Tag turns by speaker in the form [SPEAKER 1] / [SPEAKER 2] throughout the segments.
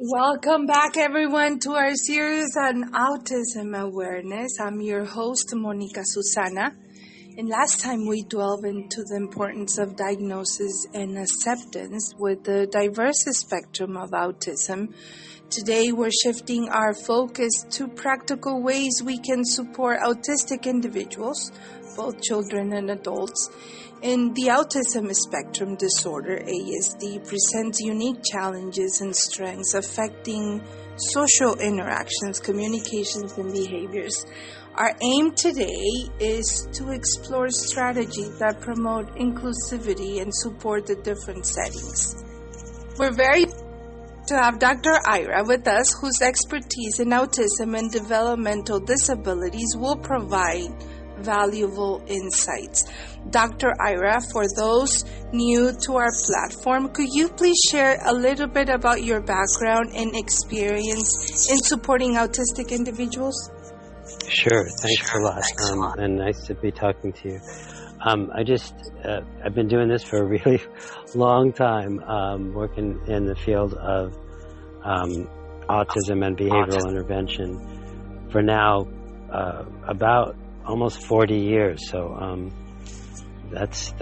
[SPEAKER 1] Welcome back, everyone, to our series on autism awareness. I'm your host, Monica Susana. And last time we delved into the importance of diagnosis and acceptance with the diverse spectrum of autism. Today, we're shifting our focus to practical ways we can support autistic individuals, both children and adults. In the autism spectrum disorder, ASD presents unique challenges and strengths affecting social interactions, communications, and behaviors. Our aim today is to explore strategies that promote inclusivity and support the different settings. We're very to have Dr. Ira with us, whose expertise in autism and developmental disabilities will provide valuable insights. Dr. Ira, for those new to our platform, could you please share a little bit about your background and experience in supporting autistic individuals?
[SPEAKER 2] Sure. Thanks a lot. And nice to be talking to you. I've been doing this for a really long time, working in the field of autism and behavioral intervention for now about almost 40 years. So that's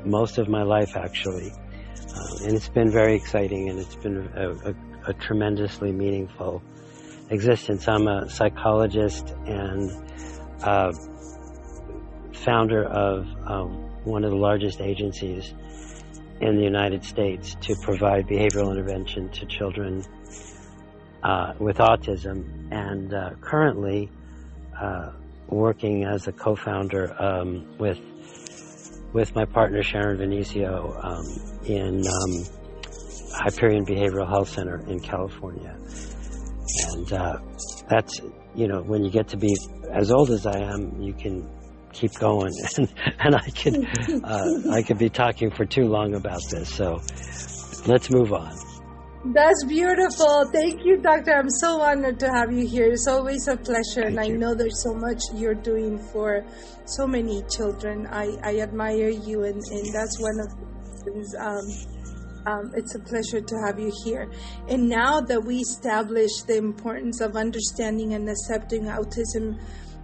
[SPEAKER 2] most of my life, actually. And it's been very exciting, and it's been a tremendously meaningful existence. I'm a psychologist and founder of one of the largest agencies in the United States to provide behavioral intervention to children with autism, and currently working as a co-founder with my partner Sharon Vinicio in Hyperion Behavioral Health Center in California. And that's, when you get to be as old as I am, you can keep going, and I could be talking for too long about this. So let's move on.
[SPEAKER 1] That's beautiful. Thank you, Doctor. I'm so honored to have you here. It's always a pleasure, and I know there's so much you're doing for so many children. I admire you, and that's one of the things. It's a pleasure to have you here. And now that we established the importance of understanding and accepting autism,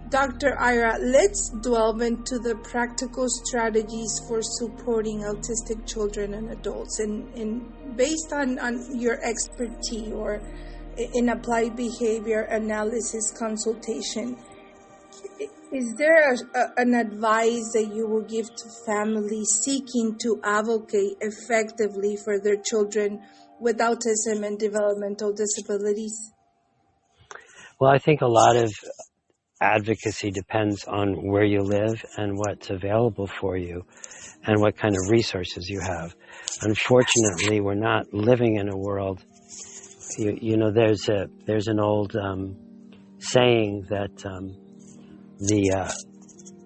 [SPEAKER 1] Dr. Ira, let's delve into the practical strategies for supporting autistic children and adults. And based on your expertise or in applied behavior analysis consultation, is there an advice that you will give to families seeking to advocate effectively for their children with autism and developmental disabilities?
[SPEAKER 2] Well, I think a lot of advocacy depends on where you live and what's available for you and what kind of resources you have. Unfortunately, we're not living in a world, there's an old saying that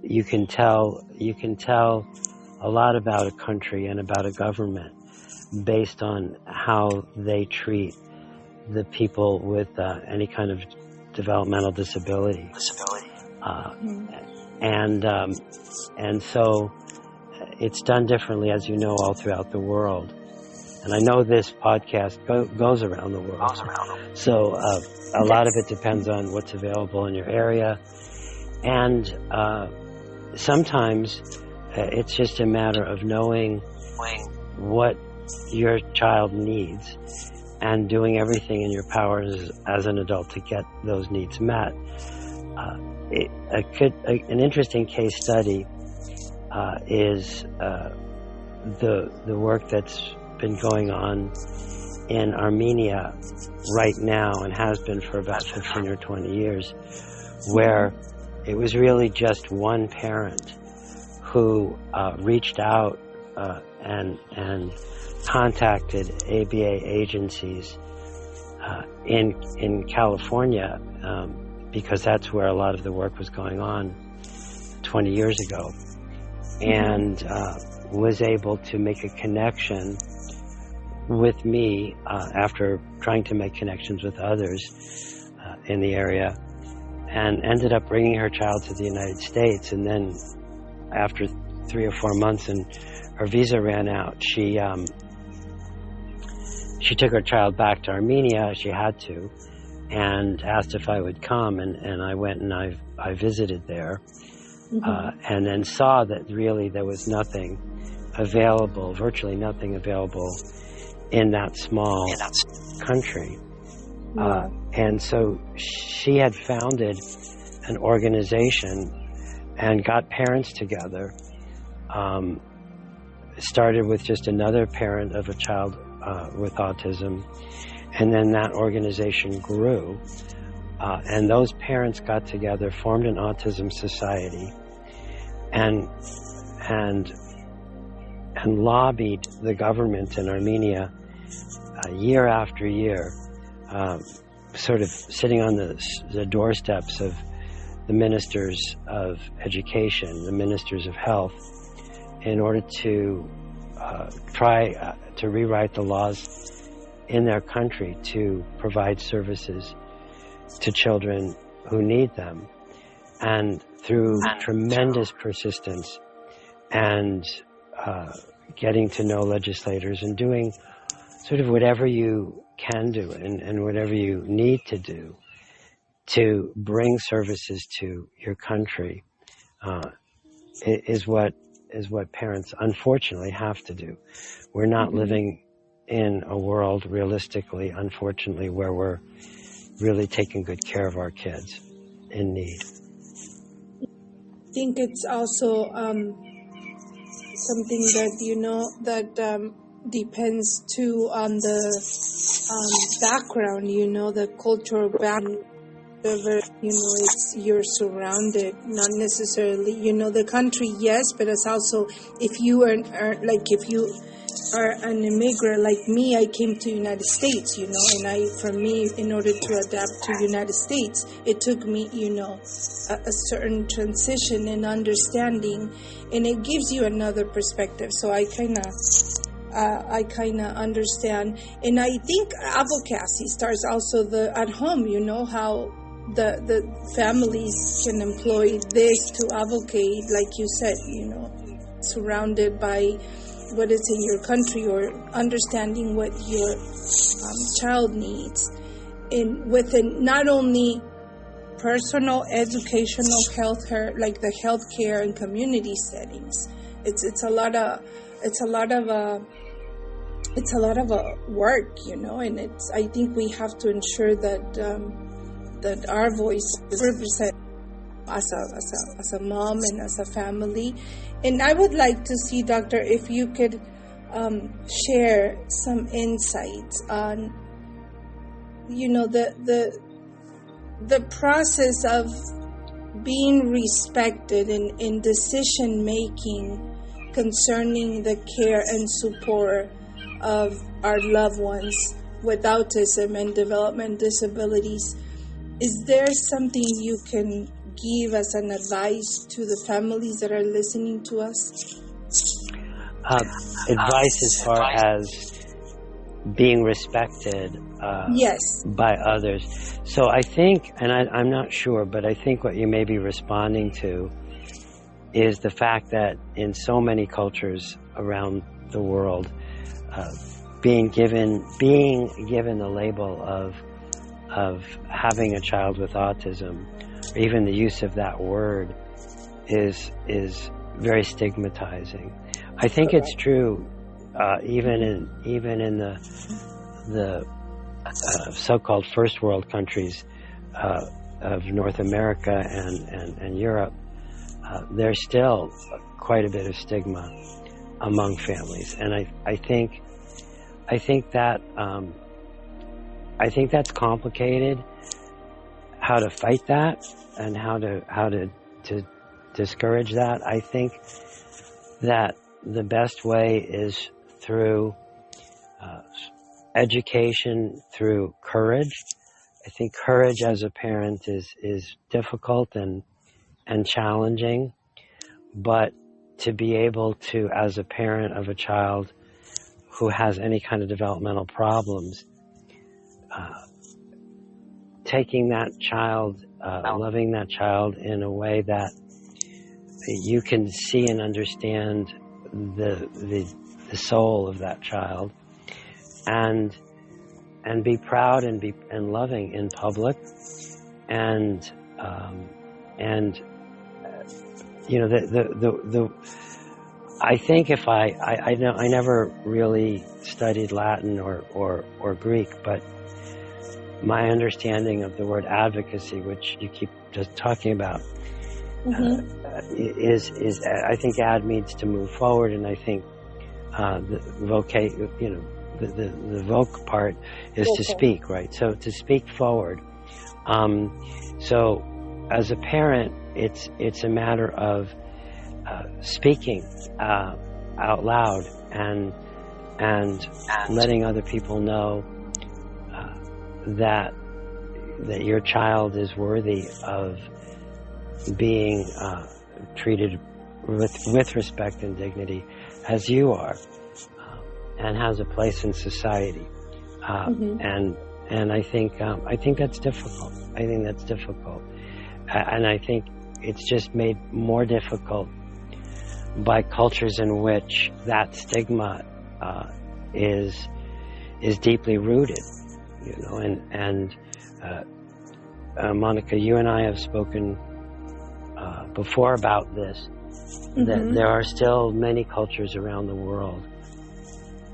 [SPEAKER 2] you can tell a lot about a country and about a government based on how they treat the people with any kind of developmental disability. And so it's done differently, as you know, all throughout the world. And I know this podcast goes around the world. So a lot of it depends on what's available in your area. And sometimes it's just a matter of knowing what your child needs and doing everything in your power as an adult to get those needs met. An interesting case study is the work that's been going on in Armenia right now and has been for about 15 or 20 years, where it was really just one parent who reached out and contacted ABA agencies in California because that's where a lot of the work was going on 20 years ago, and was able to make a connection with me after trying to make connections with others in the area, and ended up bringing her child to the United States. And then after 3 or 4 months and her visa ran out, she took her child back to Armenia. She had to, and asked if I would come, and I went and I visited there, and then saw that really there was nothing available, virtually nothing available in that small country. And so she had founded an organization and got parents together. Started with just another parent of a child with autism, and then that organization grew. And those parents got together, formed an autism society, and lobbied the government in Armenia year after year, sort of sitting on the doorsteps of the ministers of education, the ministers of health, in order to try to rewrite the laws in their country to provide services to children who need them. And through tremendous persistence and getting to know legislators and doing sort of whatever you can do and whatever you need to do to bring services to your country is what parents unfortunately have to do. We're not living in a world realistically, unfortunately, where we're really taking good care of our kids in need.
[SPEAKER 1] I think it's also something that, that depends too on the background, the cultural background. It's you're surrounded, not necessarily, the country, yes, but it's also if you are if you are an immigrant like me, I came to United States, and for me, in order to adapt to United States, it took me, a certain transition and understanding, and it gives you another perspective. So I kind of understand, and I think advocacy starts also at home. How the families can employ this to advocate, like you said, surrounded by what is in your country, or understanding what your child needs, and within not only personal, educational, healthcare, like the healthcare and community settings. It's a lot of work, and I think we have to ensure that our voice is represented as a mom and as a family. And I would like to see, Doctor, if you could share some insights on, the process of being respected in decision making concerning the care and support of our loved ones with autism and development disabilities. Is there something you can give as an advice to the families that are listening to us?
[SPEAKER 2] Advice as far as being respected
[SPEAKER 1] yes.
[SPEAKER 2] by others. So I think, and I'm not sure, but I think what you may be responding to is the fact that in so many cultures around the world, being given the label of having a child with autism, or even the use of that word, is very stigmatizing. I think it's true even in the so-called first world countries of North America and Europe. There's still quite a bit of stigma among families, and I think that's complicated. How to fight that and how to discourage that. I think that the best way is through education, through courage. I think courage as a parent is difficult and challenging, but to be able to, as a parent of a child who has any kind of developmental problems, taking that child, loving that child in a way that you can see and understand the soul of that child, and be proud and loving in public, and you know, the I think if I know I never really studied Latin or Greek, but my understanding of the word advocacy, which you keep just talking about, is I think ad means to move forward, and I think the voc part is to speak, right? So to speak forward. So as a parent, it's a matter of speaking out loud and letting other people know that your child is worthy of being treated with respect and dignity as you are, and has a place in society. And I think that's difficult. I think that's difficult, and I think it's just made more difficult by cultures in which that stigma is deeply rooted, you know. And Monica, you and I have spoken before about this. That there are still many cultures around the world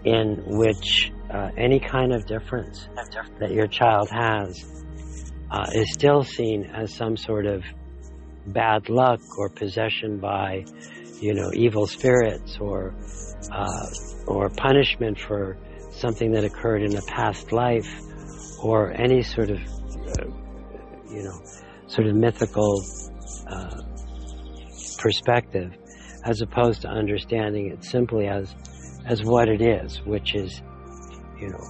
[SPEAKER 2] in which any kind of difference that your child has is still seen as some sort of bad luck or possession by, you know, evil spirits, or punishment for something that occurred in a past life, or any sort of sort of mythical perspective, as opposed to understanding it simply as what it is, which is, you know,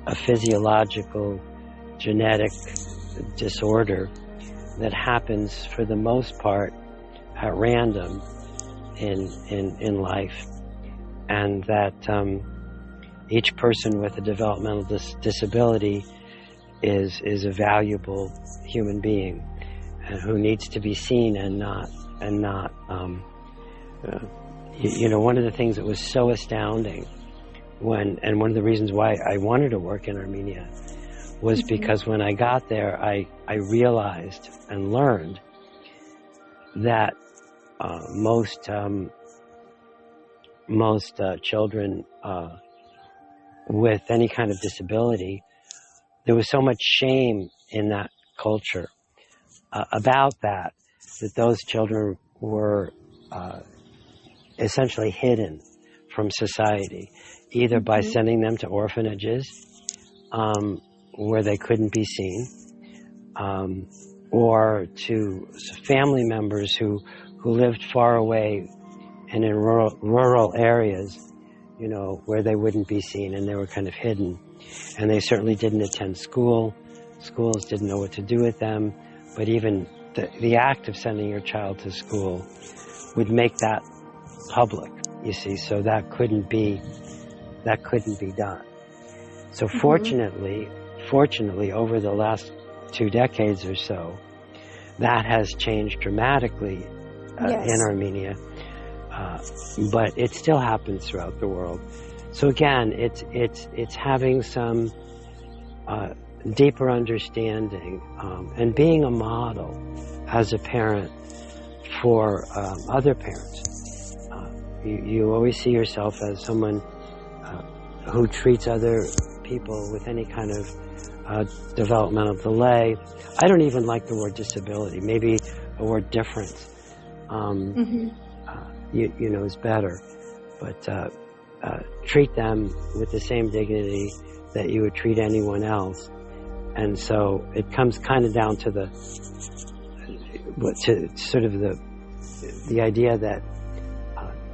[SPEAKER 2] a physiological genetic disorder that happens for the most part at random in life, and that each person with a developmental disability is a valuable human being who needs to be seen and not you know, one of the things that was so astounding and one of the reasons why I wanted to work in Armenia was because when I got there, I realized and learned that most children with any kind of disability, there was so much shame in that culture about that those children were essentially hidden from society, either by sending them to orphanages where they couldn't be seen, or to family members who lived far away and in rural areas, you know, where they wouldn't be seen and they were kind of hidden. And they certainly didn't attend school. Schools didn't know what to do with them. But even the act of sending your child to school would make that public, you see, so that couldn't be done. So fortunately, over the last 2 decades or so, that has changed dramatically in Armenia, but it still happens throughout the world. So again, it's having some deeper understanding and being a model as a parent for other parents. You always see yourself as someone who treats other people with any kind of developmental delay. I don't even like the word disability. Maybe a word difference, you know, is better. But treat them with the same dignity that you would treat anyone else. And so it comes kind of down to the idea that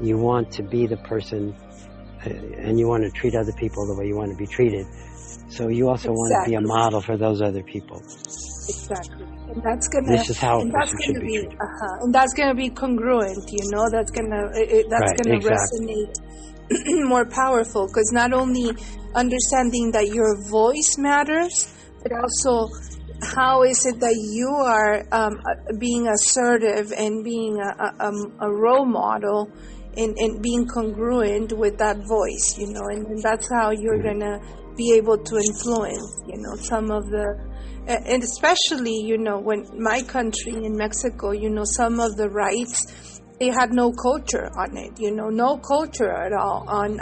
[SPEAKER 2] you want to be the person and you want to treat other people the way you want to be treated. So you also want to be a model for those other people.
[SPEAKER 1] Exactly. And that's gonna.
[SPEAKER 2] This is how a person should be treated.
[SPEAKER 1] And that's gonna be congruent. You know, that's gonna resonate more powerful, because not only understanding that your voice matters, but also how is it that you are being assertive and being a role model and being congruent with that voice, you know, and that's how you're gonna be able to influence, some of the, and especially, when my country in Mexico, some of the rights, they had no culture on it, no culture at all on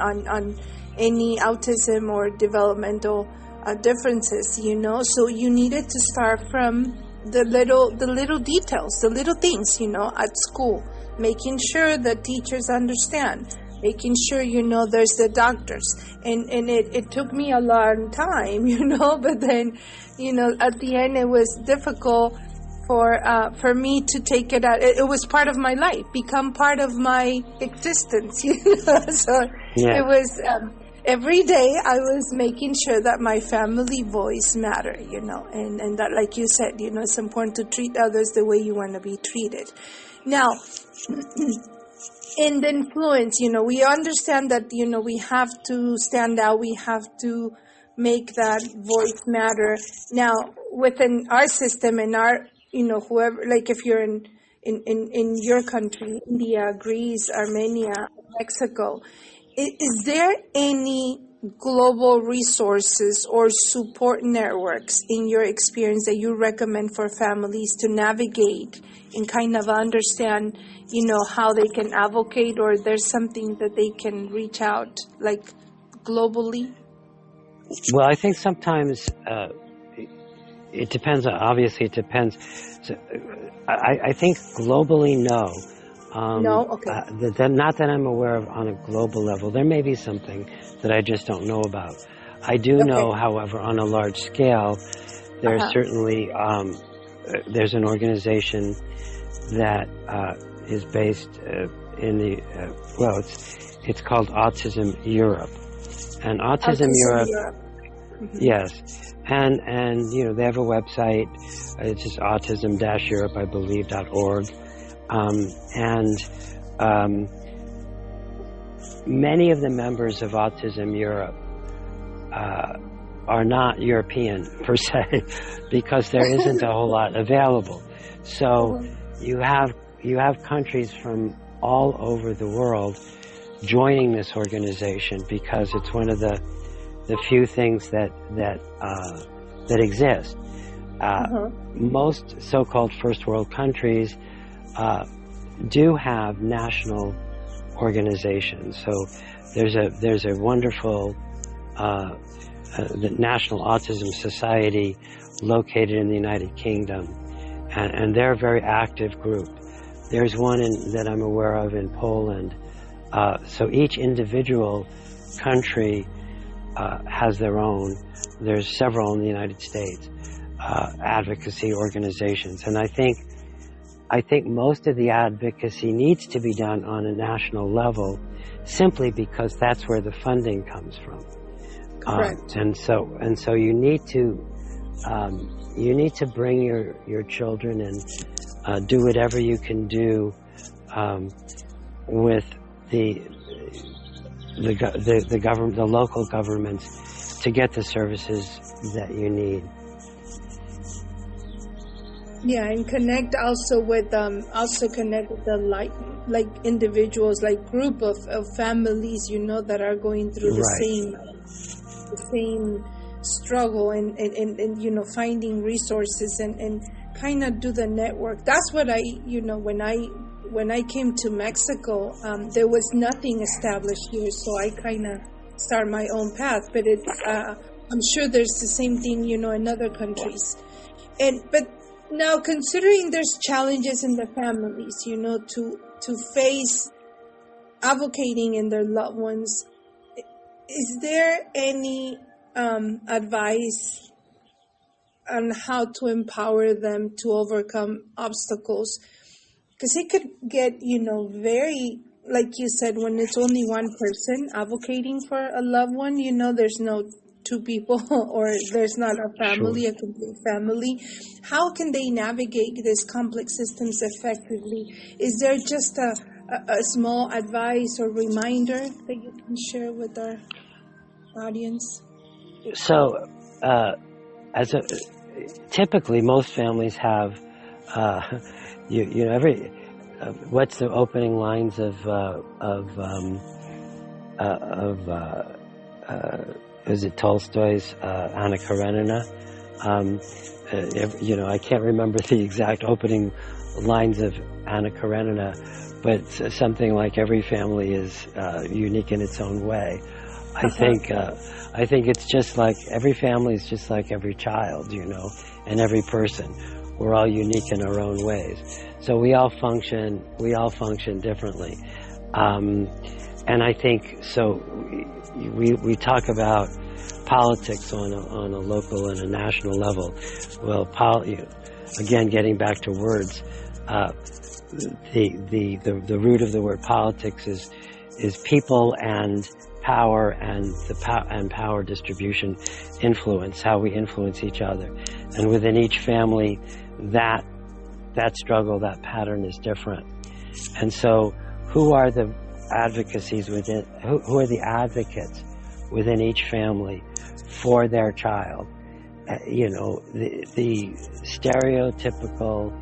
[SPEAKER 1] any autism or developmental differences, so you needed to start from the little details, the little things, at school, making sure that teachers understand, making sure, there's the doctors. And it took me a long time, but then, at the end it was difficult for me to take it out. It was part of my life, become part of my existence, so
[SPEAKER 2] Yeah.
[SPEAKER 1] it was, every day I was making sure that my family voice mattered, and that, like you said, it's important to treat others the way you want to be treated. Now, in the influence, we understand that, we have to stand out, we have to make that voice matter. Now, within our system and our, whoever, like if you're in your country, India, Greece, Armenia, Mexico, is there any global resources or support networks in your experience that you recommend for families to navigate and kind of understand, how they can advocate, or there's something that they can reach out, like, globally?
[SPEAKER 2] Well, I think sometimes it depends. Obviously, it depends. So, I think globally, no.
[SPEAKER 1] No? Okay.
[SPEAKER 2] Not that I'm aware of on a global level. There may be something that I just don't know about. I do know, however, on a large scale, there's certainly there's an organization that is based in the it's called Autism Europe, and Autism Europe. Mm-hmm. Yes, and they have a website. It's just autism-europe, I believe, .org. Many of the members of Autism Europe are not European per se, because there isn't a whole lot available. So you have countries from all over the world joining this organization, because it's one of the few things that exist. Most so-called first world countries do have national organizations. So there's a wonderful the National Autism Society located in the United Kingdom, and they're a very active group. There's one that I'm aware of in Poland. So each individual country has their own. There's several in the United States advocacy organizations, and I think most of the advocacy needs to be done on a national level, simply because that's where the funding comes from.
[SPEAKER 1] Correct.
[SPEAKER 2] And so you need to bring your children and do whatever you can do with the government, the local governments, to get the services that you need.
[SPEAKER 1] Yeah, and connect also with the like individuals, like group of families, that are going through the same struggle, and finding resources and kind of do the network. That's what I when I came to Mexico, there was nothing established here, so I kind of start my own path. But I'm sure there's the same thing, in other countries, but. Now, considering there's challenges in the families, to face advocating in their loved ones, is there any advice on how to empower them to overcome obstacles? Because it could get, very, like you said, when it's only one person advocating for a loved one, there's no two people, or there's not a family, a complete family. How can they navigate these complex systems effectively? Is there just a small advice or reminder that you can share with our audience?
[SPEAKER 2] So, typically most families have, what's the opening lines of is it Tolstoy's Anna Karenina? I can't remember the exact opening lines of Anna Karenina, but something like every family is unique in its own way. I think it's just like every family is just like every child, and every person. We're all unique in our own ways. So we all function differently. And I think so. We talk about politics on a local and a national level. Well, again, getting back to words, the root of the word politics is people and power, and power distribution, influence, how we influence each other, and within each family, that struggle, that pattern is different. And so, who are the advocacies within? Who are the advocates within each family for their child? The stereotypical,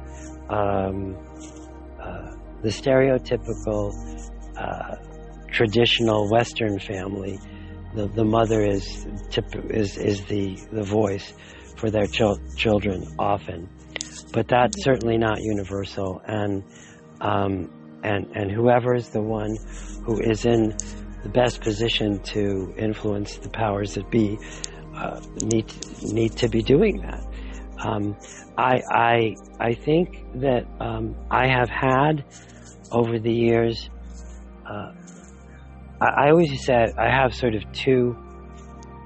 [SPEAKER 2] traditional Western family. The mother is the voice for their children often, but that's certainly not universal. And whoever is the one who is in the best position to influence the powers that be need to be doing that. I think that I have had over the years. I always said I have sort of two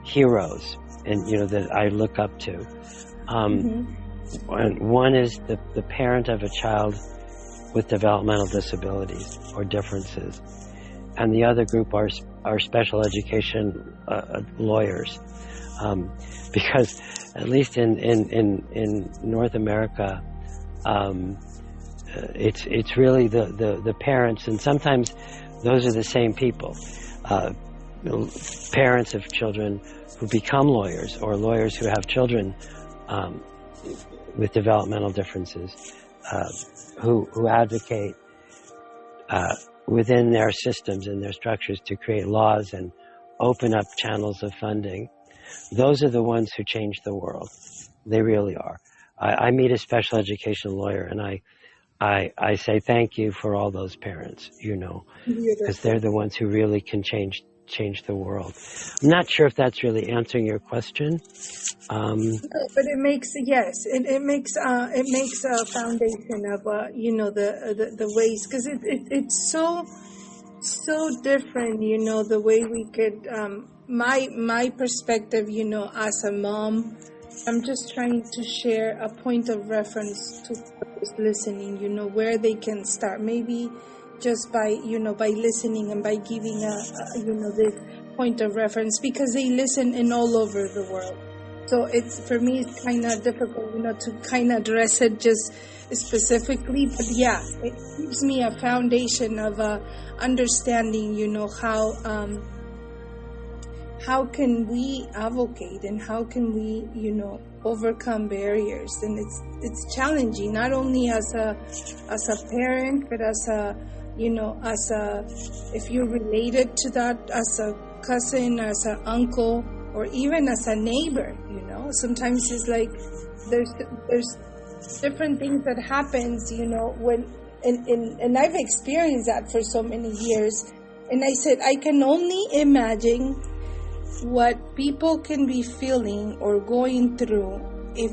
[SPEAKER 2] heroes, and that I look up to. And one is the parent of a child with developmental disabilities or differences, and the other group are special education lawyers, because at least in North America, it's really the parents, and sometimes those are the same people, parents of children who become lawyers, or lawyers who have children with developmental differences, who advocate within their systems and their structures to create laws and open up channels of funding. Those are the ones who change the world. They really are. I meet a special education lawyer, and I say thank you for all those parents, because they're the ones who really can change the world. I'm not sure if that's really answering your question.
[SPEAKER 1] No, but it makes it makes a foundation of the ways, because it's so different, the way we could my perspective, as a mom. I'm just trying to share a point of reference to who's listening, where they can start. Maybe just by listening and by giving this point of reference, because they listen in all over the world. So for me, it's kind of difficult, to kind of address it just specifically. But yeah, it gives me a foundation of understanding, how can we advocate, and how can we, overcome barriers? And it's challenging, not only as a parent, but as if you're related to that, as a cousin, as an uncle, or even as a neighbor. Sometimes it's like there's different things that happens, when and I've experienced that for so many years. And I said, I can only imagine what people can be feeling or going through if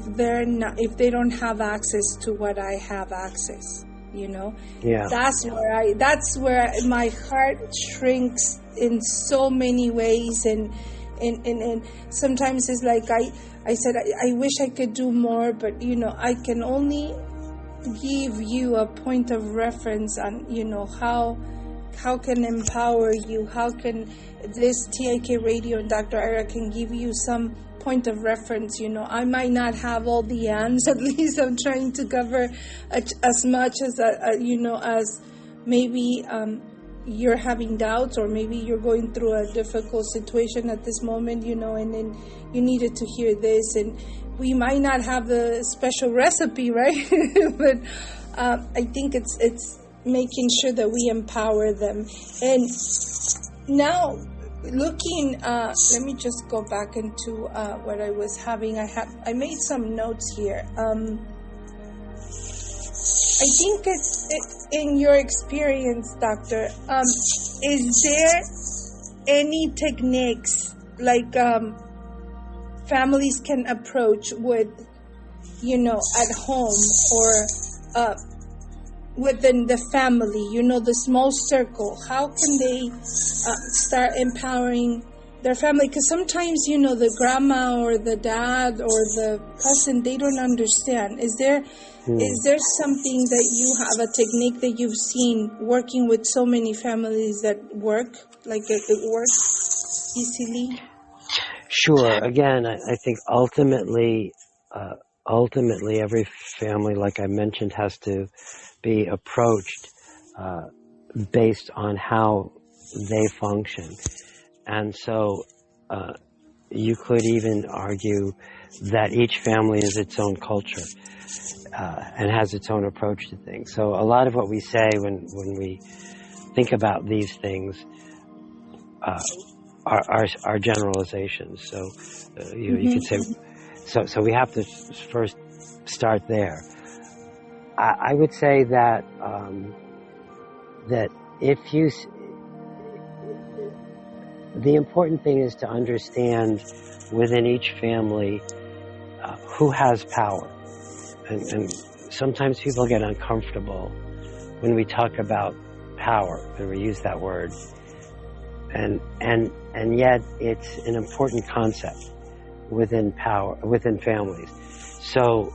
[SPEAKER 1] they don't have access to what I have access.
[SPEAKER 2] Yeah.
[SPEAKER 1] That's where my heart shrinks in so many ways, and sometimes it's like I said I wish I could do more, but I can only give you a point of reference on how can empower you, how can this TIK radio and Dr. Ira can give you some point of reference. I might not have all the answers. At least I'm trying to cover as much as as maybe you're having doubts, or maybe you're going through a difficult situation at this moment, and then you needed to hear this, and we might not have the special recipe, right? But I think it's making sure that we empower them. And now, looking, let me just go back into what I was having. I made some notes here. I think in your experience, doctor, is there any techniques like families can approach with, at home or within the family, the small circle? How can they start empowering their family? Because sometimes, the grandma or the dad or the cousin, they don't understand. Is there something that you have, a technique that you've seen working with so many families that work, like it works easily?
[SPEAKER 2] Sure. Again, I think ultimately, every family, like I mentioned, has to be approached based on how they function. And so you could even argue that each family is its own culture and has its own approach to things. So a lot of what we say when we think about these things are generalizations. So you could say, so we have to first start there. I would say that the important thing is to understand within each family who has power. And sometimes people get uncomfortable when we talk about power, when we use that word. And yet it's an important concept within families. So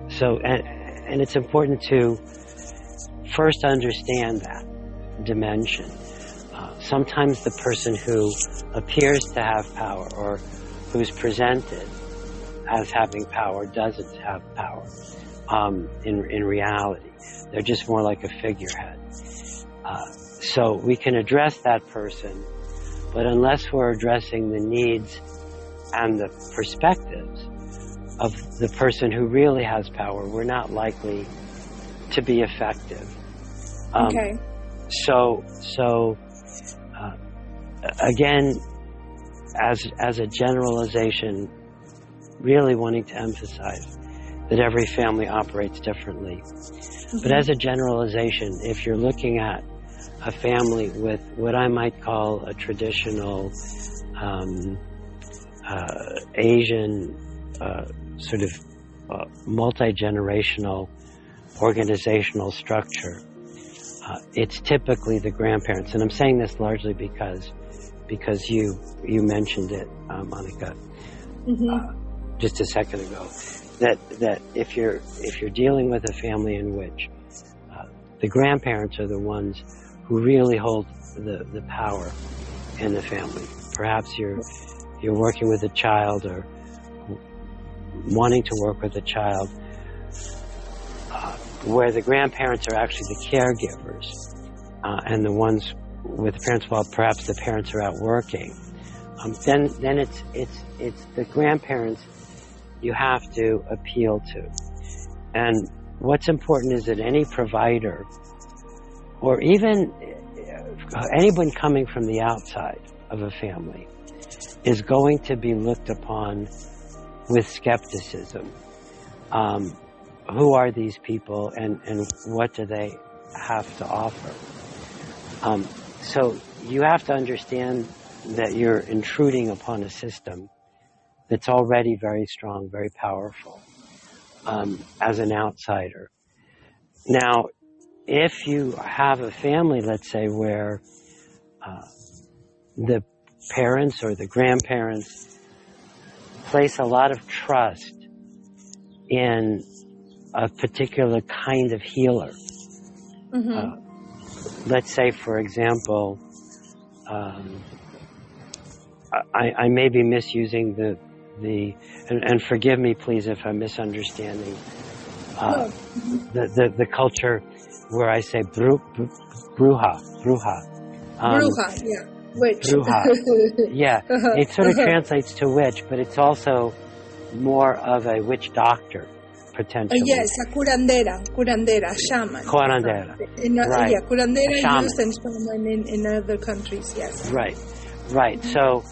[SPEAKER 2] it's important to first understand that dimension. Sometimes the person who appears to have power or who's presented as having power doesn't have power in reality. They're just more like a figurehead. So we can address that person, but unless we're addressing the needs and the perspectives of the person who really has power, we're not likely to be effective.
[SPEAKER 1] Okay.
[SPEAKER 2] So again, as a generalization, really wanting to emphasize that every family operates differently. Mm-hmm. But as a generalization, if you're looking at a family with what I might call a traditional Asian sort of multi-generational organizational structure, it's typically the grandparents. And I'm saying this largely because you mentioned it, Monica, just a second ago, that if you're dealing with a family in which the grandparents are the ones who really hold the power in the family. Perhaps you're working with a child or wanting to work with a child where the grandparents are actually the caregivers and the ones with the parents while perhaps the parents are out working. Then it's the grandparents you have to appeal to. And what's important is that any provider or even anyone coming from the outside of a family is going to be looked upon with skepticism. Who are these people and what do they have to offer? So you have to understand that you're intruding upon a system that's already very strong, very powerful, as an outsider. Now, if you have a family, let's say, where the parents or the grandparents place a lot of trust in a particular kind of healer. Let's say, for example, I may be misusing and forgive me, please, if I'm misunderstanding the culture where I say bruja.
[SPEAKER 1] Bruja, yeah, witch.
[SPEAKER 2] Bruja, yeah. It sort of translates to witch, but it's also more of a witch doctor, potentially.
[SPEAKER 1] Yes, a curandera, shaman.
[SPEAKER 2] Curandera.
[SPEAKER 1] Right. Yeah, curandera used and
[SPEAKER 2] shaman
[SPEAKER 1] in other countries, yes.
[SPEAKER 2] Right. So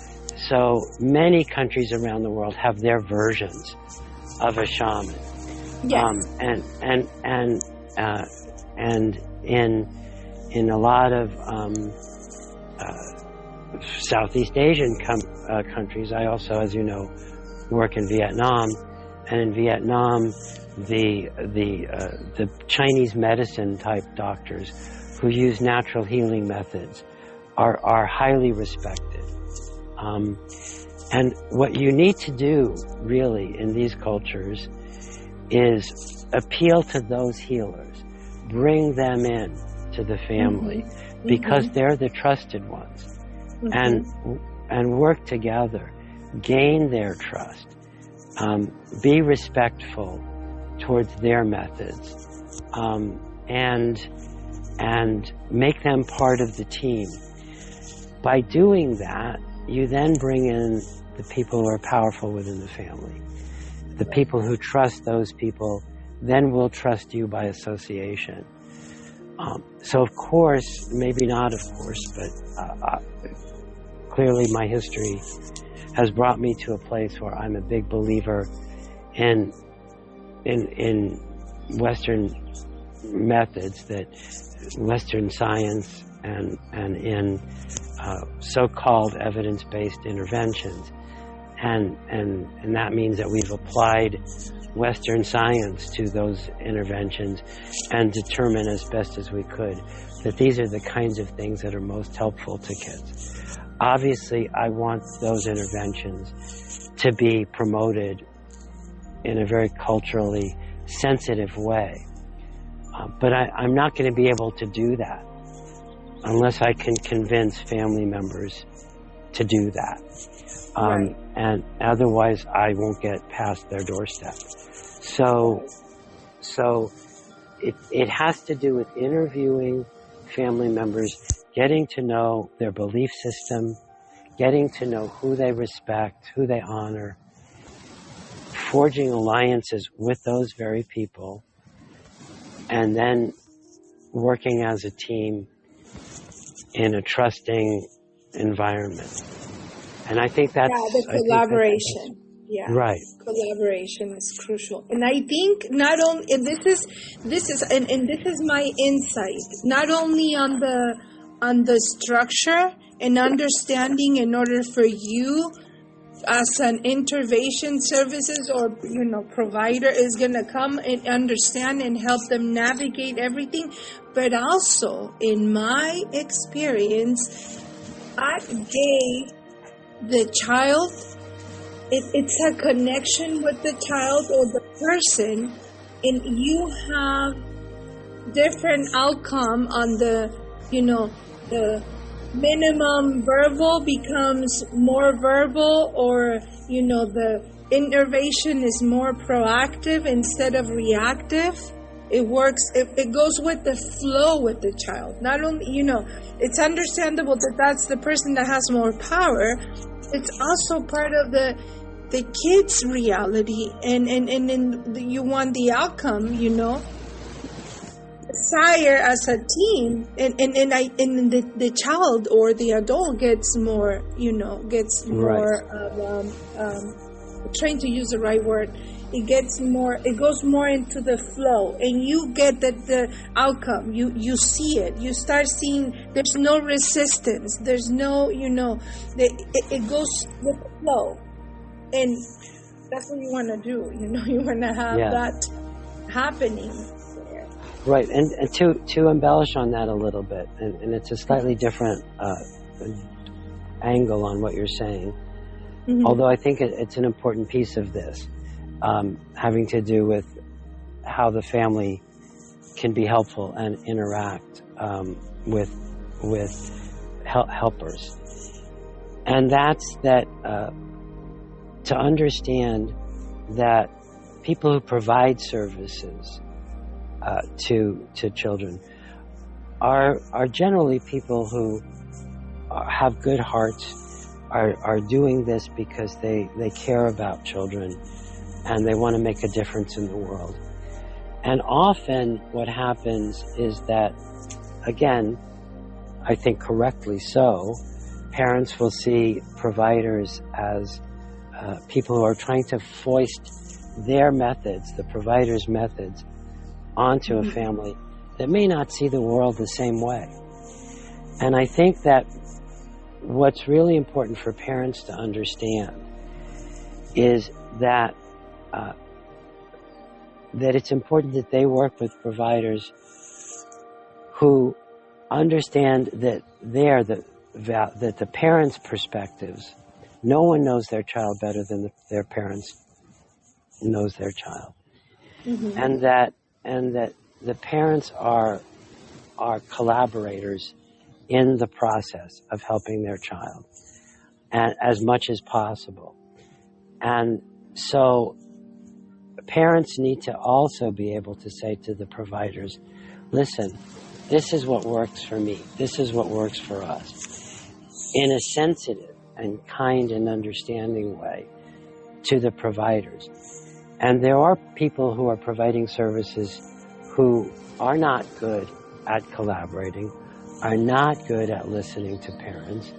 [SPEAKER 2] many countries around the world have their versions of a shaman.
[SPEAKER 1] Yes.
[SPEAKER 2] And in a lot of Southeast Asian countries, I also, as you know, work in Vietnam, and in Vietnam, the Chinese medicine type doctors who use natural healing methods are highly respected. And what you need to do really in these cultures is appeal to those healers, bring them in to the family, because they're the trusted ones, and work together, gain their trust, be respectful towards their methods, and make them part of the team. By doing that, you then bring in the people who are powerful within the family. The people who trust those people then will trust you by association. So of course, maybe not of course, but clearly my history has brought me to a place where I'm a big believer in Western methods, that Western science and in so-called evidence-based interventions. And that means that we've applied Western science to those interventions and determined as best as we could that these are the kinds of things that are most helpful to kids. Obviously, I want those interventions to be promoted in a very culturally sensitive way. But I'm not going to be able to do that unless I can convince family members to do that.
[SPEAKER 1] Right.
[SPEAKER 2] And otherwise I won't get past their doorstep. So it has to do with interviewing family members, getting to know their belief system, getting to know who they respect, who they honor, forging alliances with those very people, and then working as a team in a trusting environment. And I think that's...
[SPEAKER 1] Yeah, the collaboration. Yeah.
[SPEAKER 2] Right.
[SPEAKER 1] Collaboration is crucial. And I think not only, and this is my insight, not only on the structure and understanding in order for you as an intervention services or, provider is going to come and understand and help them navigate everything. But also, in my experience, I gave the child, it's a connection with the child or the person, and you have different outcome on the minimum verbal becomes more verbal, or the intervention is more proactive instead of reactive. It works, it goes with the flow with the child. Not only, it's understandable that that's the person that has more power. It's also part of the kid's reality, and you want the outcome, Sire as a team, and the child or the adult gets more, trying to use the right word. It goes more into the flow, and you get the outcome. You see it. You start seeing there's no resistance. There's no, it goes with the flow. And that's what you want to do. You want to have that happening.
[SPEAKER 2] Right, and to embellish on that a little bit, and it's a slightly different angle on what you're saying, although I think it's an important piece of this, having to do with how the family can be helpful and interact with helpers. And that's that to understand that people who provide services to children are generally people who have good hearts, are doing this because they care about children, and they want to make a difference in the world. And often what happens is that, again, I think correctly so, parents will see providers as people who are trying to foist their methods, the provider's methods, onto a family that may not see the world the same way. And I think that what's really important for parents to understand is that that it's important that they work with providers who understand that that the parents' perspectives, no one knows their child better than their parents knows their child, and that the parents are collaborators in the process of helping their child, and as much as possible. And so parents need to also be able to say to the providers, listen, this is what works for me. This is what works for us, in a sensitive and kind and understanding way to the providers. And there are people who are providing services who are not good at collaborating, are not good at listening to parents,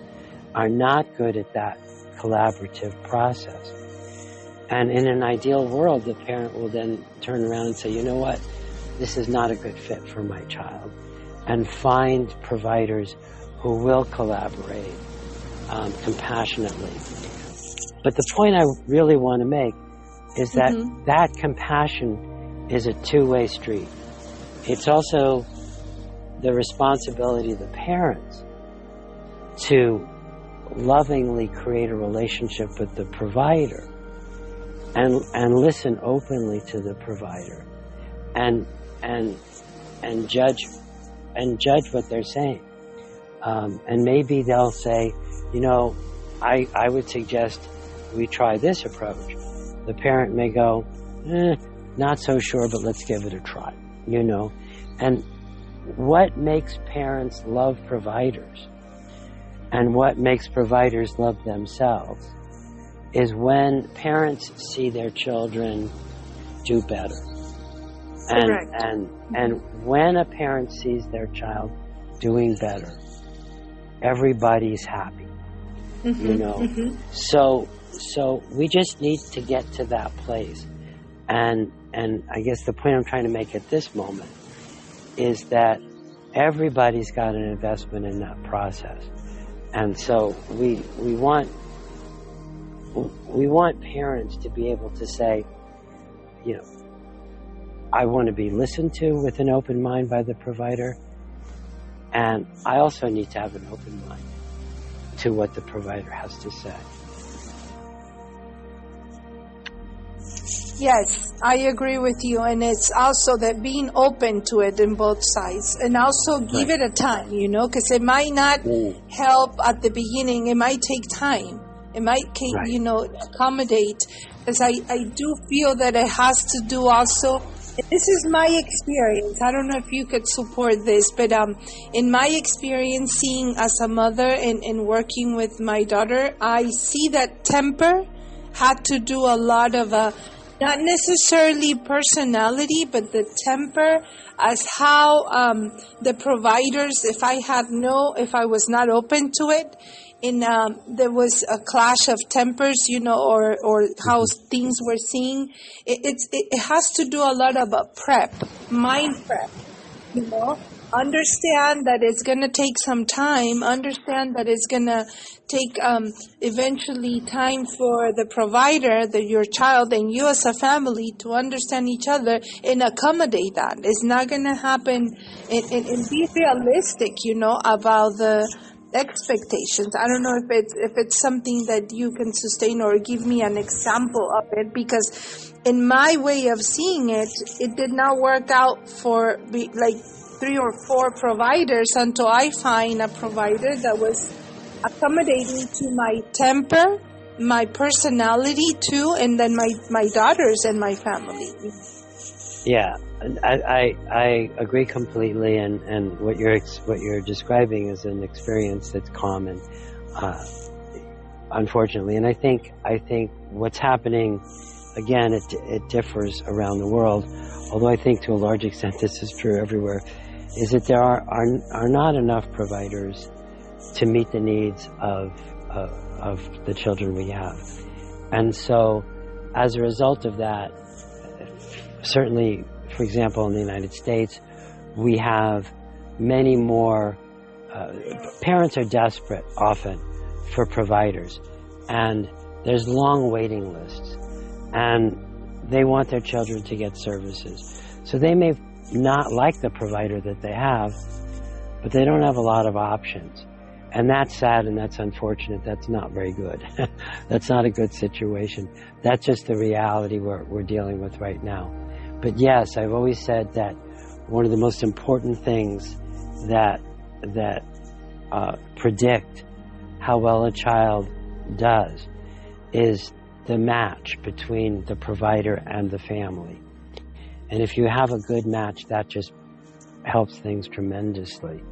[SPEAKER 2] are not good at that collaborative process. And in an ideal world, the parent will then turn around and say, you know what, this is not a good fit for my child, and find providers who will collaborate compassionately. But the point I really want to make is that that compassion is a two-way street. It's also the responsibility of the parents to lovingly create a relationship with the provider and listen openly to the provider and judge what they're saying. And maybe they'll say, you know, I would suggest we try this approach. The parent may go, not so sure, but let's give it a try, you know. And what makes parents love providers and what makes providers love themselves is when parents see their children do better. And when a parent sees their child doing better, everybody's happy, you know. So we just need to get to that place. And I guess the point I'm trying to make at this moment is that everybody's got an investment in that process. And so we want parents to be able to say, you know, I want to be listened to with an open mind by the provider, and I also need to have an open mind to what the provider has to say.
[SPEAKER 1] Yes, I agree with you. And it's also that being open to it in both sides, and also give it a time, you know, because it might not help at the beginning. It might take time. It might, you know, accommodate. Because I do feel that it has to do also, this is my experience. I don't know if you could support this, but in my experience, seeing as a mother and working with my daughter, I see that temper had to do a lot of not necessarily personality, but the temper as how the providers, if I was not open to it, and there was a clash of tempers, you know, or how things were seen. It has to do a lot of mind prep, you know. Understand that it's going to take some time. Understand that it's going to take eventually time for the provider, your child, and you as a family to understand each other and accommodate that. It's not going to happen, and be realistic, you know, about the expectations. I don't know if it's something that you can sustain or give me an example of it, because in my way of seeing it, it did not work out for like 3 or 4 providers until I find a provider that was accommodating to my temper, my personality too, and then my daughters and my family.
[SPEAKER 2] Yeah, I agree completely, and what you're describing is an experience that's common, unfortunately. And I think what's happening again, it differs around the world, although I think to a large extent this is true everywhere, is that there are not enough providers to meet the needs of the children we have. And so as a result of that, certainly, for example, in the United States, we have many more, parents are desperate often for providers, and there's long waiting lists, and they want their children to get services. So they may not like the provider that they have, but they don't have a lot of options. And that's sad and that's unfortunate. That's not very good. That's not a good situation. That's just the reality we're dealing with right now. But yes, I've always said that one of the most important things that predict how well a child does is the match between the provider and the family. And if you have a good match, that just helps things tremendously.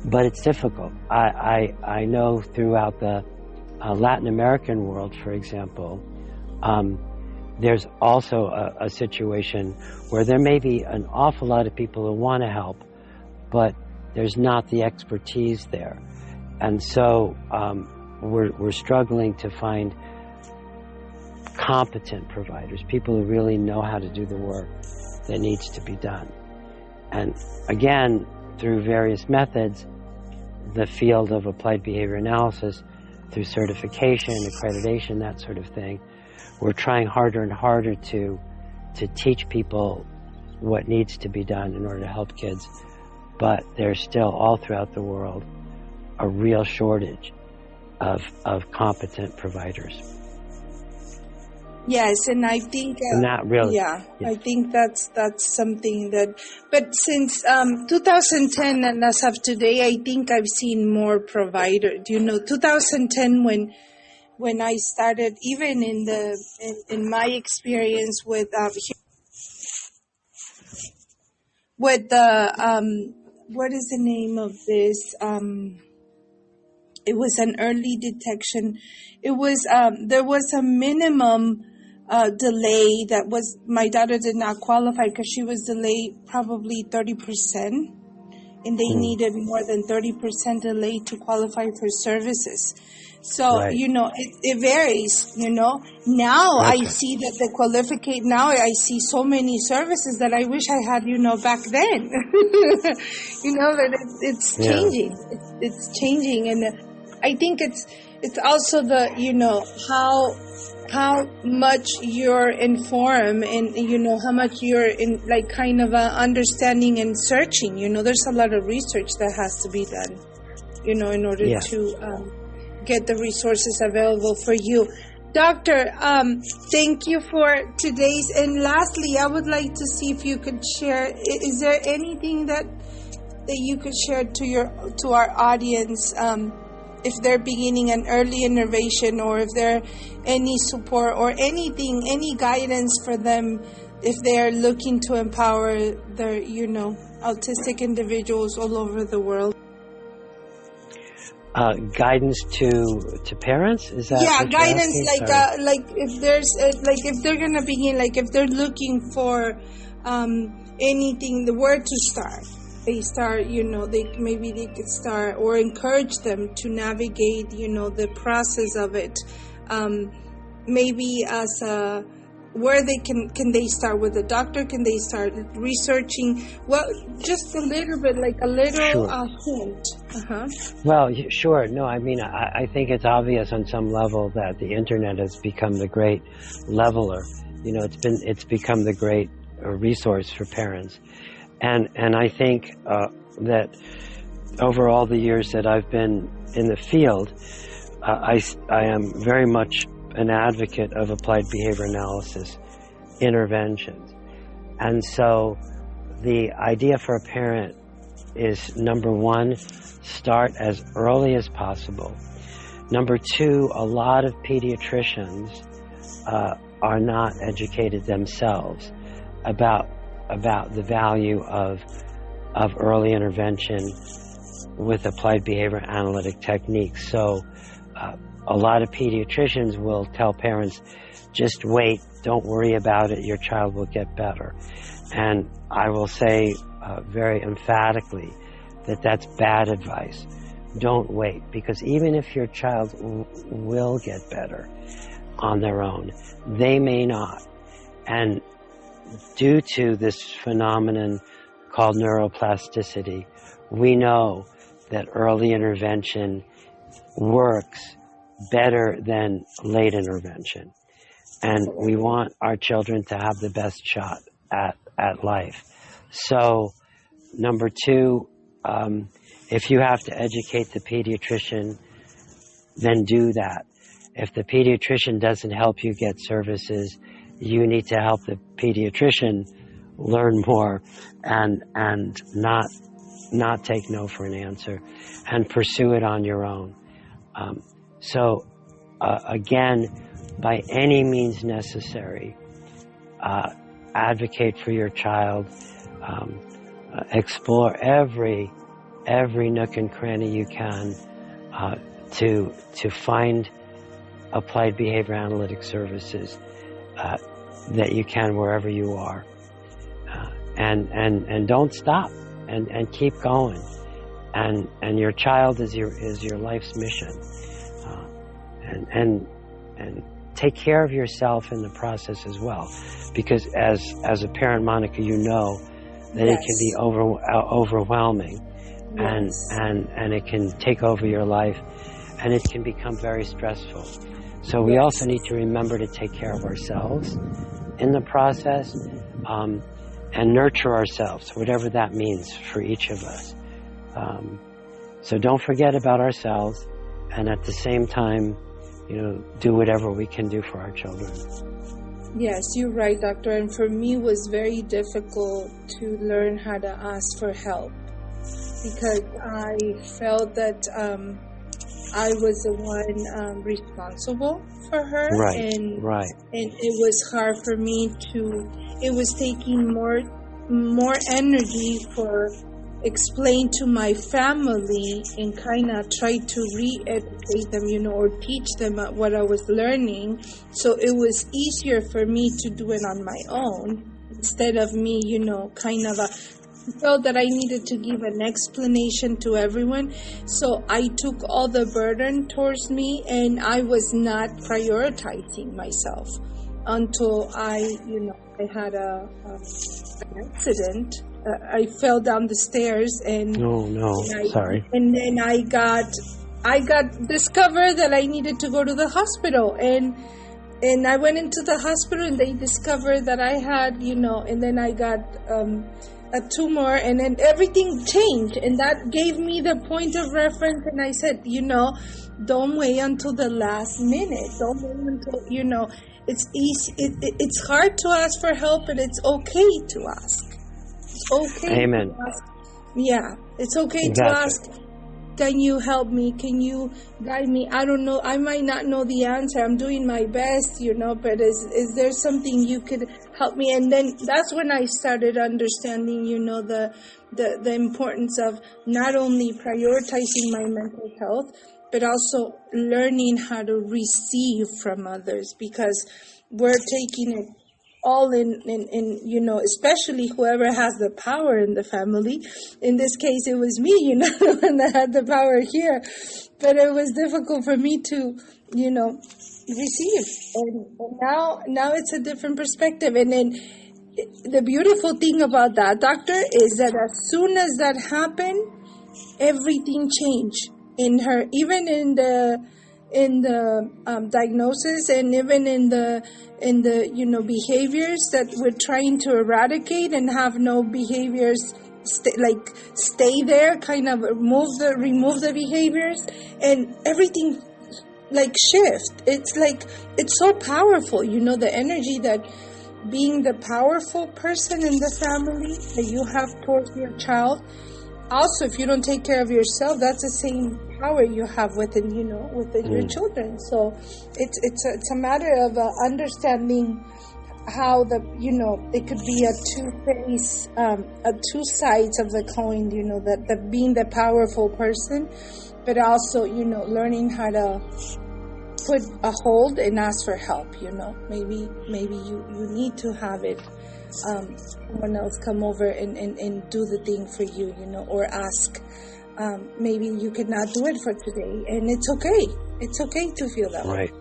[SPEAKER 2] But it's difficult. I know throughout the Latin American world, for example, there's also a situation where there may be an awful lot of people who want to help, but there's not the expertise there. And so we're struggling to find competent providers, people who really know how to do the work that needs to be done. And again, through various methods, the field of applied behavior analysis, through certification, accreditation, that sort of thing, we're trying harder and harder to teach people what needs to be done in order to help kids. But there's still, all throughout the world, a real shortage of competent providers.
[SPEAKER 1] Yes, and I think
[SPEAKER 2] not really.
[SPEAKER 1] Yeah, I think that's something that. But since 2010 and as of today, I think I've seen more providers. 2010 when I started, even in my experience with the what is the name of this? It was an early detection. It was there was a minimum delay that was, my daughter did not qualify because she was delayed probably 30%, and they needed more than 30% delay to qualify for services. So,
[SPEAKER 2] right.
[SPEAKER 1] It varies, Now
[SPEAKER 2] Okay.
[SPEAKER 1] I see that the qualificate, now I see so many services that I wish I had, back then. But it's changing. It's changing. And I think it's also the, how much you're informed and, how much you're in, like, kind of understanding and searching. There's a lot of research that has to be done, in order to get the resources available for you. Doctor, thank you for today's. And lastly, I would like to see if you could share, is there anything that you could share to our audience, if they're beginning an early intervention, or if there any support or anything, any guidance for them if they're looking to empower their, autistic individuals all over the world?
[SPEAKER 2] Guidance to parents? Is that?
[SPEAKER 1] Yeah,
[SPEAKER 2] what you're
[SPEAKER 1] guidance,
[SPEAKER 2] asking?
[SPEAKER 1] like if there's if they're gonna begin, like if they're looking for anything, where to start. They start, they could start, or encourage them to navigate, the process of it. Maybe as where they can they start with a doctor? Can they start researching? Well, just a little bit, like a little hint.
[SPEAKER 2] Well, sure. No, I mean, I think it's obvious on some level that the internet has become the great leveler. It's become the great resource for parents. And I think that over all the years that I've been in the field, I am very much an advocate of applied behavior analysis interventions. And so the idea for a parent is, number one, start as early as possible. Number two, a lot of pediatricians are not educated themselves about the value of early intervention with applied behavior analytic techniques. So a lot of pediatricians will tell parents, just wait don't worry about it, your child will get better. And I will say very emphatically that that's bad advice. Don't wait, because even if your child will get better on their own, they may not. And due to this phenomenon called neuroplasticity, we know that early intervention works better than late intervention. And we want our children to have the best shot at life. So, number two, if you have to educate the pediatrician, then do that. If the pediatrician doesn't help you get services, you need to help the pediatrician learn more and not take no for an answer and pursue it on your own. So again, by any means necessary, advocate for your child, explore every nook and cranny you can to find applied behavior analytic services that you can wherever you are, and don't stop and keep going, and your child is your life's mission, and take care of yourself in the process as well, because as a parent, Monica, you know that
[SPEAKER 1] Yes.
[SPEAKER 2] it can be overwhelming.
[SPEAKER 1] Yes.
[SPEAKER 2] And it can take over your life, and it can become very stressful. So we
[SPEAKER 1] Yes.
[SPEAKER 2] also need to remember to take care of ourselves in the process, and nurture ourselves, whatever that means for each of us. So don't forget about ourselves, and at the same time, do whatever we can do for our children.
[SPEAKER 1] Yes, you're right, doctor. And for me, it was very difficult to learn how to ask for help, because I felt that I was the one responsible for her,
[SPEAKER 2] Right,
[SPEAKER 1] and
[SPEAKER 2] right.
[SPEAKER 1] and it was hard for me it was taking more energy for explain to my family and kind of try to re-educate them, or teach them what I was learning. So it was easier for me to do it on my own instead of me, kind of felt that I needed to give an explanation to everyone. So I took all the burden towards me, and I was not prioritizing myself until I had an accident. I fell down the stairs, and
[SPEAKER 2] Sorry.
[SPEAKER 1] And then I got discovered that I needed to go to the hospital, and I went into the hospital, and they discovered that I had, and then I got a tumor, and then everything changed, and that gave me the point of reference. And I said, don't wait until the last minute. Don't wait until, it's easy. It's hard to ask for help, but it's okay to ask. It's okay.
[SPEAKER 2] Amen.
[SPEAKER 1] To ask. Yeah, it's okay to
[SPEAKER 2] Gotcha.
[SPEAKER 1] ask. Can you help me? Can you guide me? I don't know. I might not know the answer. I'm doing my best, but is there something you could help me? And then that's when I started understanding, the importance of not only prioritizing my mental health, but also learning how to receive from others, because we're taking it all in, especially whoever has the power in the family. In this case, it was me, the one that had the power here. But it was difficult for me to, receive. And now it's a different perspective. And then the beautiful thing about that, doctor, is that as soon as that happened, everything changed in her, even in the diagnosis, and even in the behaviors that we're trying to eradicate and have no behaviors stay there, kind of remove the behaviors, and everything shift. It's so powerful, the energy that being the powerful person in the family that you have towards your child. Also, if you don't take care of yourself, that's the same power you have within your children. So it's a matter of understanding how it could be two sides of the coin. That being the powerful person, but also learning how to put a hold and ask for help. Maybe you need to have it. Someone else come over and do the thing for you, or ask. Maybe you could not do it for today, and it's okay. It's okay to feel that way.
[SPEAKER 2] Right.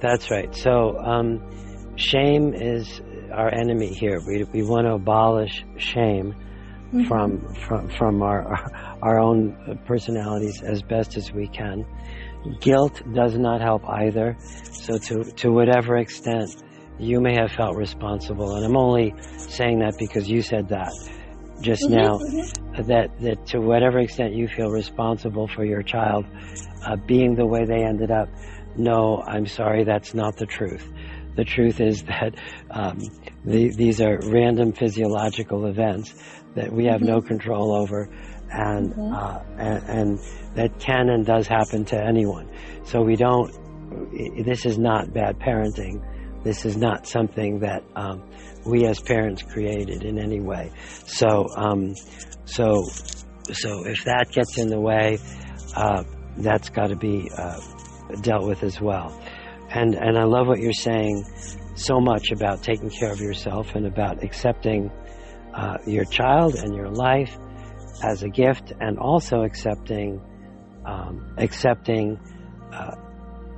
[SPEAKER 2] That's right. So shame is our enemy here. We want to abolish shame from our own personalities as best as we can. Guilt does not help either. So to whatever extent you may have felt responsible, and I'm only saying that because you said that just now, that to whatever extent you feel responsible for your child being the way they ended up, no, I'm sorry, that's not the truth. The truth is that these are random physiological events that we have no control over, and that can and does happen to anyone. So this is not bad parenting. This is not something that we as parents created in any way. So if that gets in the way, that's got to be dealt with as well. And I love what you're saying so much about taking care of yourself and about accepting your child and your life as a gift, and also accepting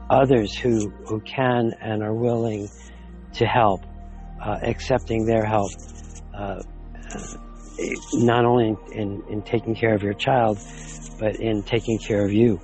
[SPEAKER 2] others who can and are willing to help, accepting their help, not only in taking care of your child, but in taking care of you.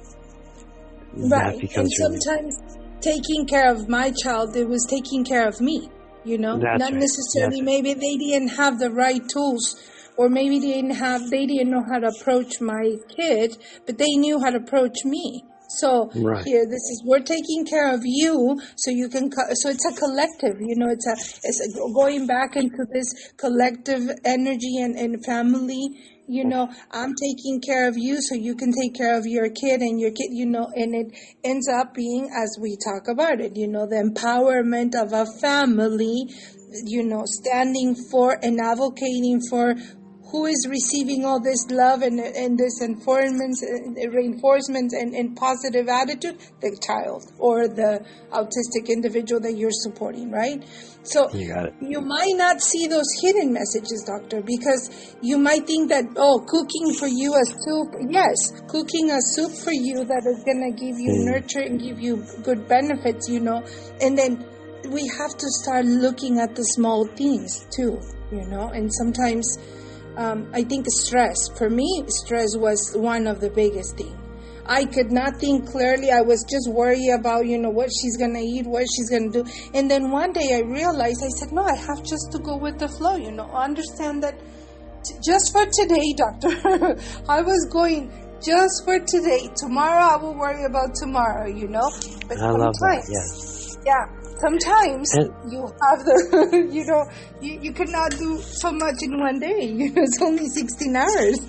[SPEAKER 1] Right. And sometimes taking care of my child, it was taking care of me, not
[SPEAKER 2] right.
[SPEAKER 1] necessarily. Maybe they didn't have the right tools, or maybe they didn't know how to approach my kid, but they knew how to approach me. So here, we're taking care of you, so you can. So it's a collective, it's going back into this collective energy and family. I'm taking care of you, so you can take care of your kid and your kid. And it ends up being, as we talk about it, the empowerment of a family. Standing for and advocating for who is receiving all this love and this reinforcement and positive attitude? The child or the autistic individual that you're supporting, right? So you might not see those hidden messages, doctor, because you might think that, cooking for you a soup, yes, cooking a soup for you that is going to give you nurture and give you good benefits, and then we have to start looking at the small things too, and sometimes I think stress. For me, stress was one of the biggest things. I could not think clearly. I was just worried about, what she's going to eat, what she's going to do. And then one day I realized, I said, no, I have just to go with the flow, understand that just for today, doctor, I was going just for today. Tomorrow I will worry about tomorrow, But
[SPEAKER 2] I love that, yes.
[SPEAKER 1] Yeah. Sometimes you have you cannot do so much in one day. It's only 16 hours.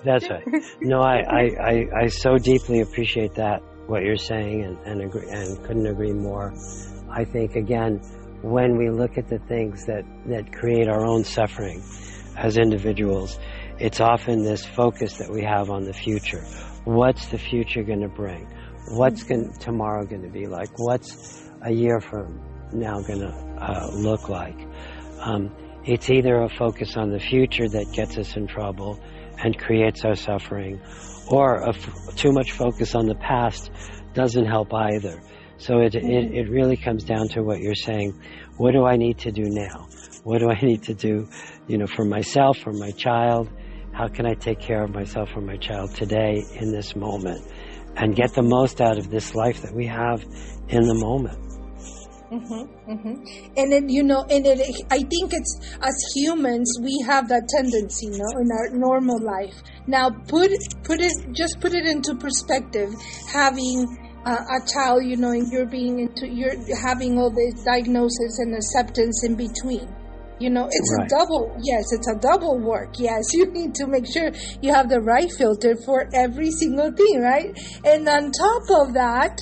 [SPEAKER 2] That's right. No, I so deeply appreciate that, what you're saying, and agree, and couldn't agree more. I think, again, when we look at the things that create our own suffering as individuals, it's often this focus that we have on the future. What's the future going to bring? What's tomorrow going to be like? What's a year from now going to look like? It's either a focus on the future that gets us in trouble and creates our suffering, or too much focus on the past doesn't help either. So it really comes down to what you're saying. What do I need to do now? What do I need to do, for myself, for my child? How can I take care of myself or my child today in this moment? And get the most out of this life that we have in the moment.
[SPEAKER 1] And then, I think it's, as humans, we have that tendency, in our normal life. Now, put it into perspective. Having a child, and you're having all this diagnosis and acceptance in between. It's a double work. Yes, you need to make sure you have the right filter for every single thing, right? And on top of that,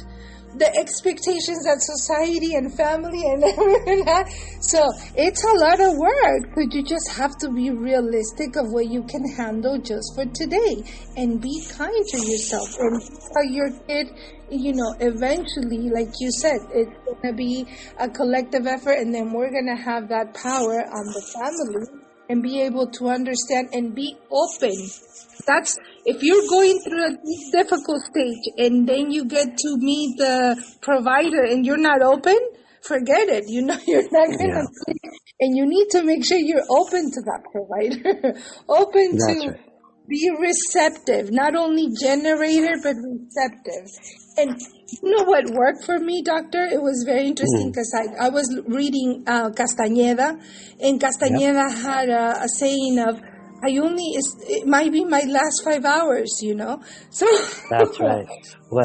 [SPEAKER 1] the expectations that society and family and everyone has. So it's a lot of work, but you just have to be realistic of what you can handle just for today, and be kind to yourself, and tell your kid, eventually, like you said, it's gonna be a collective effort, and then we're gonna have that power on the family and be able to understand and be open. That's, if you're going through a difficult stage and then you get to meet the provider and you're not open, forget it. You're not gonna and you need to make sure you're open to that provider. Open
[SPEAKER 2] That's
[SPEAKER 1] to
[SPEAKER 2] right.
[SPEAKER 1] be receptive, not only generator but receptive. And you know what worked for me, doctor? It was very interesting because I was reading Castañeda, and Castañeda had a saying of, it might be my last 5 hours, So
[SPEAKER 2] That's right.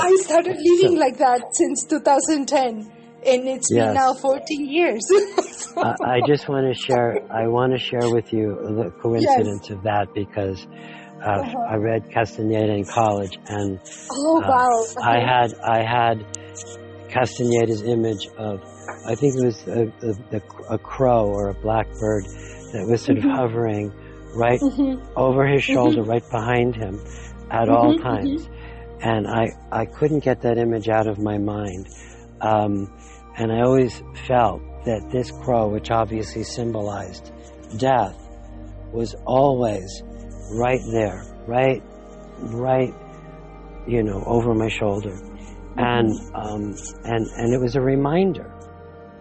[SPEAKER 1] I started living like that since 2010, and it's been now 14 years.
[SPEAKER 2] I just want to share. I want to share with you the coincidence of that, because I read Castañeda in college, and I had Castañeda's image of, I think it was a crow or a blackbird that was sort of hovering right over his shoulder, right behind him at all times. And I couldn't get that image out of my mind. And I always felt that this crow, which obviously symbolized death, was always right there, right, over my shoulder. And it was a reminder.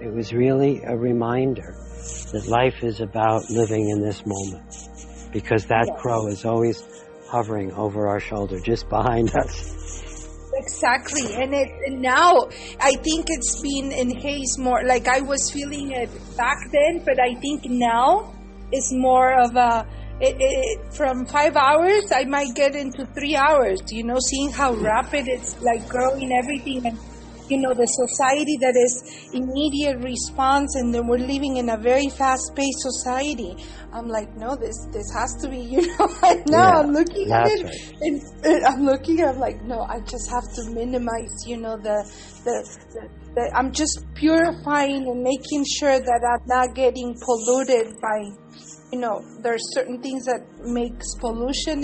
[SPEAKER 2] It was really a reminder that life is about living in this moment, because that crow is always hovering over our shoulder, just behind us.
[SPEAKER 1] Exactly. And now I think it's been enhanced more. Like, I was feeling it back then, but I think now it's more of from 5 hours, I might get into 3 hours, seeing how rapid it's like growing everything. And, the society that is immediate response, and then we're living in a very fast-paced society. I'm like, no, this has to be, I'm looking at it, right. And I'm like, no, I just have to minimize, I'm just purifying and making sure that I'm not getting polluted by, there's certain things that makes pollution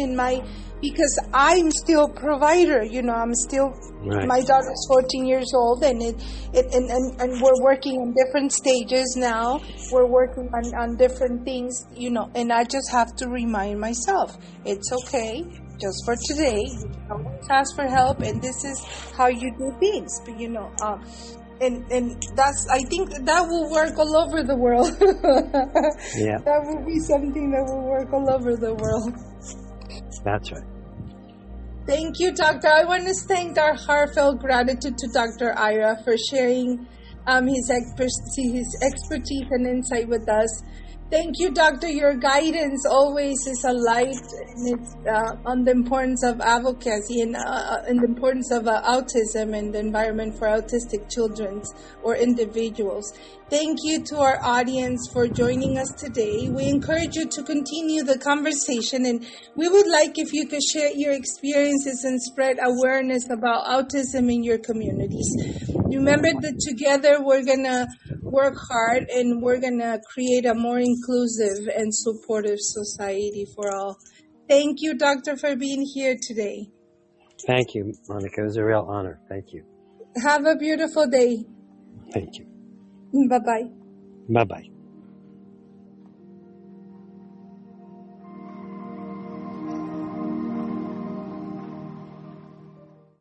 [SPEAKER 1] because I'm still provider, I'm still, my daughter's 14 years old, and and we're working on different stages now. We're working on different things, and I just have to remind myself, it's okay, just for today, you can always ask for help, and this is how you do things, but and I think that will work all over the world. That will be something that will work all over the world.
[SPEAKER 2] That's right.
[SPEAKER 1] Thank you, Doctor. I want to thank our heartfelt gratitude to Dr. Ira for sharing his expertise and insight with us. Thank you, Doctor. Your guidance always is a light, and it's on the importance of advocacy and the importance of autism and the environment for autistic children or individuals. Thank you to our audience for joining us today. We encourage you to continue the conversation, and we would like if you could share your experiences and spread awareness about autism in your communities. Remember that together we're going to work hard, and we're going to create a more inclusive and supportive society for all. Thank you, Doctor, for being here today.
[SPEAKER 2] Thank you, Monica. It was a real honor. Thank you.
[SPEAKER 1] Have a beautiful day.
[SPEAKER 2] Thank you.
[SPEAKER 1] Bye-bye.
[SPEAKER 2] Bye-bye.